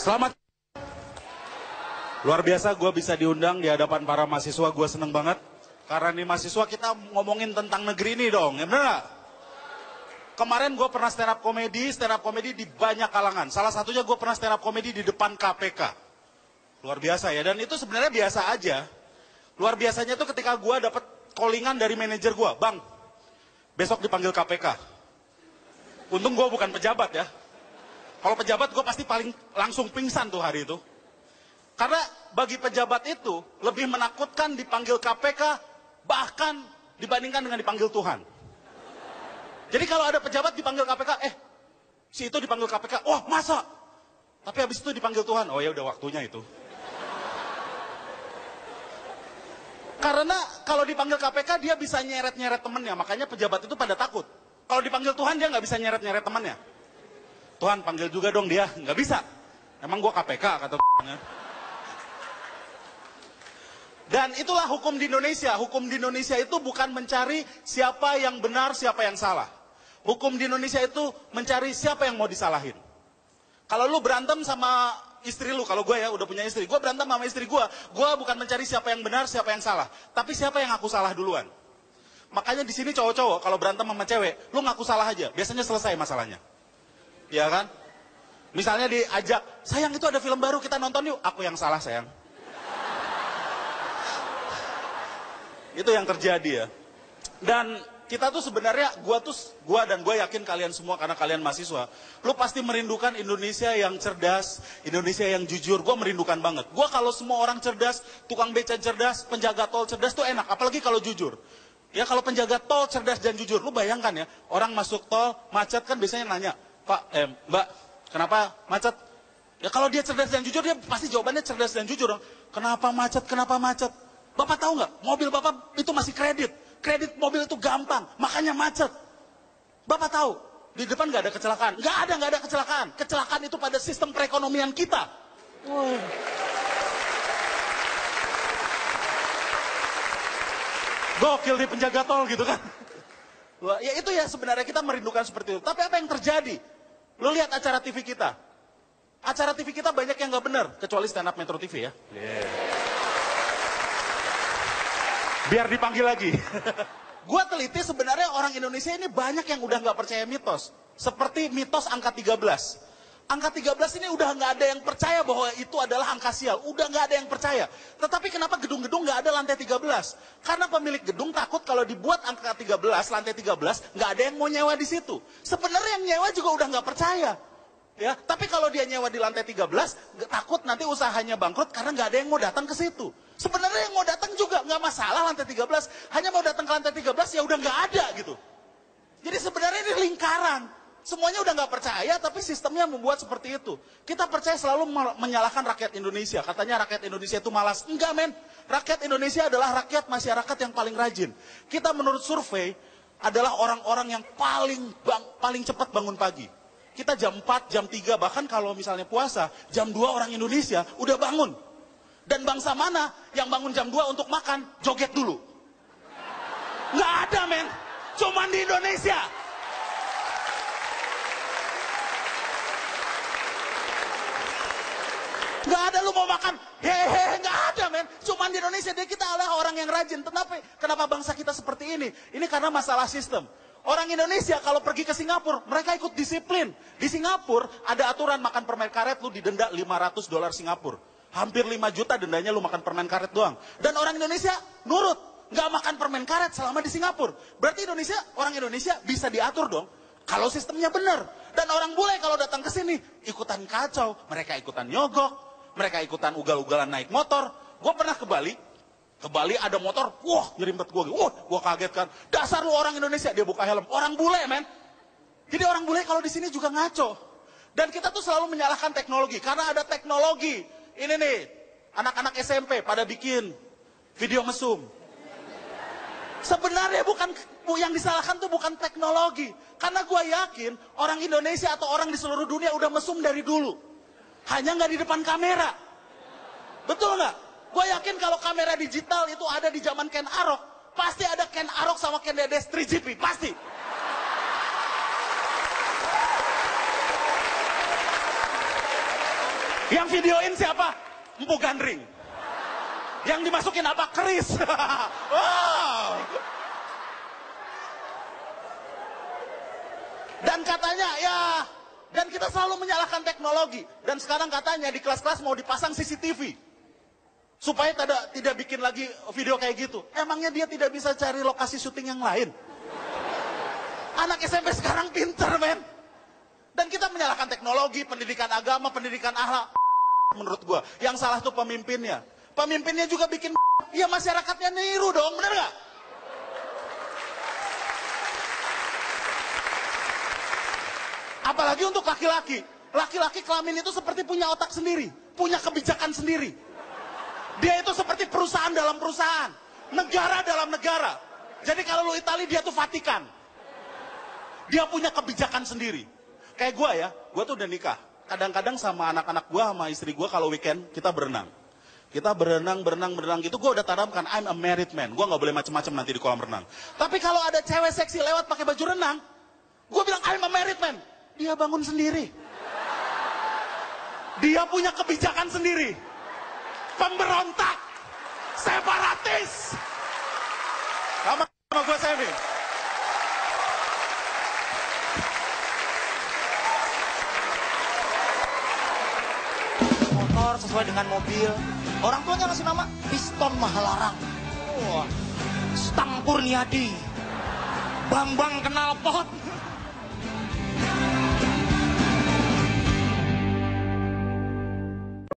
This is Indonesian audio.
Selamat. Luar biasa gue bisa diundang di hadapan para mahasiswa, gue seneng banget. Karena nih mahasiswa kita ngomongin tentang negeri ini dong, ya bener gak? Kemarin gue pernah stand up comedy di banyak kalangan. Salah satunya gue pernah stand up comedy di depan KPK. Luar biasa ya, dan itu sebenarnya biasa aja. Luar biasanya tuh ketika gue dapet callingan dari manajer gue, Bang, besok dipanggil KPK. Untung gue bukan pejabat ya. Kalau pejabat gue pasti paling langsung pingsan tuh hari itu. Karena bagi pejabat itu lebih menakutkan dipanggil KPK bahkan dibandingkan dengan dipanggil Tuhan. Jadi kalau ada pejabat dipanggil KPK, si itu dipanggil KPK, wah masa? Tapi habis itu dipanggil Tuhan, oh ya udah waktunya itu. Karena kalau dipanggil KPK dia bisa nyeret-nyeret temennya, makanya pejabat itu pada takut. Kalau dipanggil Tuhan dia nggak bisa nyeret-nyeret temannya. Tuhan panggil juga dong dia, nggak bisa. Emang gua KPK kata Tuhan. Dan itulah hukum di Indonesia. Hukum di Indonesia itu bukan mencari siapa yang benar, siapa yang salah. Hukum di Indonesia itu mencari siapa yang mau disalahin. Kalau lu berantem sama istri lu, kalau gue ya udah punya istri, gue berantem sama istri gue bukan mencari siapa yang benar, siapa yang salah, tapi siapa yang aku salah duluan. Makanya di sini cowok-cowok kalau berantem sama cewek, lu ngaku salah aja, biasanya selesai masalahnya. Iya kan? Misalnya diajak, sayang itu ada film baru kita nonton yuk, aku yang salah sayang. Itu yang terjadi ya. Dan kita tuh sebenarnya, gua dan gue yakin kalian semua karena kalian mahasiswa, lu pasti merindukan Indonesia yang cerdas, Indonesia yang jujur. Gua merindukan banget. Gua kalau semua orang cerdas, tukang beca cerdas, penjaga tol cerdas tuh enak, apalagi kalau jujur. Ya kalau penjaga tol cerdas dan jujur, lu bayangkan ya, orang masuk tol macet kan biasanya nanya, Pak, Mbak, kenapa macet? Ya kalau dia cerdas dan jujur, dia pasti jawabannya cerdas dan jujur dong. Kenapa macet? Kenapa macet? Bapak tahu nggak? Mobil Bapak itu masih kredit. Kredit mobil itu gampang, makanya macet. Bapak tahu, di depan nggak ada kecelakaan. Nggak ada kecelakaan. Kecelakaan itu pada sistem perekonomian kita. Wow. Gokil di penjaga tol gitu kan. Wah, ya itu ya sebenarnya kita merindukan seperti itu. Tapi apa yang terjadi? Lu lihat acara TV kita. Acara TV kita banyak yang nggak benar, kecuali stand up Metro TV ya. Yeah. Biar dipanggil lagi. Gua teliti sebenarnya orang Indonesia ini banyak yang udah nggak percaya mitos. Seperti mitos angka 13. Angka 13 ini udah nggak ada yang percaya bahwa itu adalah angka sial. Udah nggak ada yang percaya. Tetapi kenapa gedung-gedung nggak ada lantai 13? Karena pemilik gedung takut kalau dibuat angka 13, lantai 13, nggak ada yang mau nyewa di situ. Sebenarnya yang nyewa juga udah nggak percaya. Ya, tapi kalau dia nyewa di lantai 13, takut nanti usahanya bangkrut karena nggak ada yang mau datang ke situ. Sebenarnya yang mau datang juga nggak masalah lantai 13, hanya mau datang ke lantai 13 ya udah nggak ada gitu. Jadi sebenarnya ini lingkaran. Semuanya udah nggak percaya, tapi sistemnya membuat seperti itu. Kita percaya selalu menyalahkan rakyat Indonesia. Katanya rakyat Indonesia itu malas. Enggak men, rakyat Indonesia adalah rakyat masyarakat yang paling rajin. Kita menurut survei adalah orang-orang yang paling cepat bangun pagi. Kita jam 4, jam 3, bahkan kalau misalnya puasa, jam 2 orang Indonesia udah bangun. Dan bangsa mana yang bangun jam 2 untuk makan, joget dulu? Nggak ada men, cuman di Indonesia. Nggak ada lu mau makan, hehehe, nggak ada men. Cuman di Indonesia, dia kita adalah orang yang rajin. Kenapa bangsa kita seperti ini? Ini karena masalah sistem. Orang Indonesia kalau pergi ke Singapura, mereka ikut disiplin. Di Singapura ada aturan makan permen karet, lu didenda $500 Singapura. Hampir 5 juta dendanya lu makan permen karet doang. Dan orang Indonesia nurut, nggak makan permen karet selama di Singapura. Berarti orang Indonesia bisa diatur dong. Kalau sistemnya benar. Dan orang bule kalau datang ke sini, ikutan kacau. Mereka ikutan nyogok, mereka ikutan ugal-ugalan naik motor. Gue pernah ke Bali. Ke Bali ada motor, wah nyerimpet gue. Gue kaget kan. Dasar lu orang Indonesia, dia buka helm. Orang bule men. Jadi orang bule kalau di sini juga ngaco. Dan kita tuh selalu menyalahkan teknologi. Karena ada teknologi. Ini nih, anak-anak SMP pada bikin video mesum. Sebenarnya yang disalahkan tuh bukan teknologi. Karena gue yakin orang Indonesia atau orang di seluruh dunia udah mesum dari dulu. Hanya nggak di depan kamera. Betul nggak? Gue yakin kalau kamera digital itu ada di zaman Ken Arok, pasti ada Ken Arok sama Ken Dedes 3GP, pasti. Yang videoin siapa? Empu Gandring. Yang dimasukin apa? Keris. Wow. Dan katanya ya, dan kita selalu menyalahkan teknologi. Dan sekarang katanya di kelas-kelas mau dipasang CCTV. Supaya tidak bikin lagi video kayak gitu. Emangnya dia tidak bisa cari lokasi syuting yang lain? Anak SMP sekarang pinter, men. Dan kita menyalahkan teknologi, pendidikan agama, pendidikan akhlak. Menurut gua, yang salah tuh pemimpinnya. Pemimpinnya juga bikin ya masyarakatnya niru dong, bener gak? Apalagi untuk laki-laki. Laki-laki kelamin itu seperti punya otak sendiri. Punya kebijakan sendiri. Dia itu seperti perusahaan dalam perusahaan. Negara dalam negara. Jadi kalau lu Itali, dia tuh Vatikan. Dia punya kebijakan sendiri. Kayak gue ya, gue tuh udah nikah. Kadang-kadang sama anak-anak gue, sama istri gue kalau weekend, kita berenang. Kita berenang gitu, gue udah tanamkan, I'm a married man. Gue gak boleh macem-macem nanti di kolam renang. Tapi kalau ada cewek seksi lewat pakai baju renang, gue bilang, I'm a married man. Dia bangun sendiri. Dia punya kebijakan sendiri. Pemberontak. Separatis. Sama gue Semi. Motor sesuai dengan mobil. Orang tuanya ngasih nama Piston Mahalarang. Wah, Stang Kurniadi, Bambang Knalpot.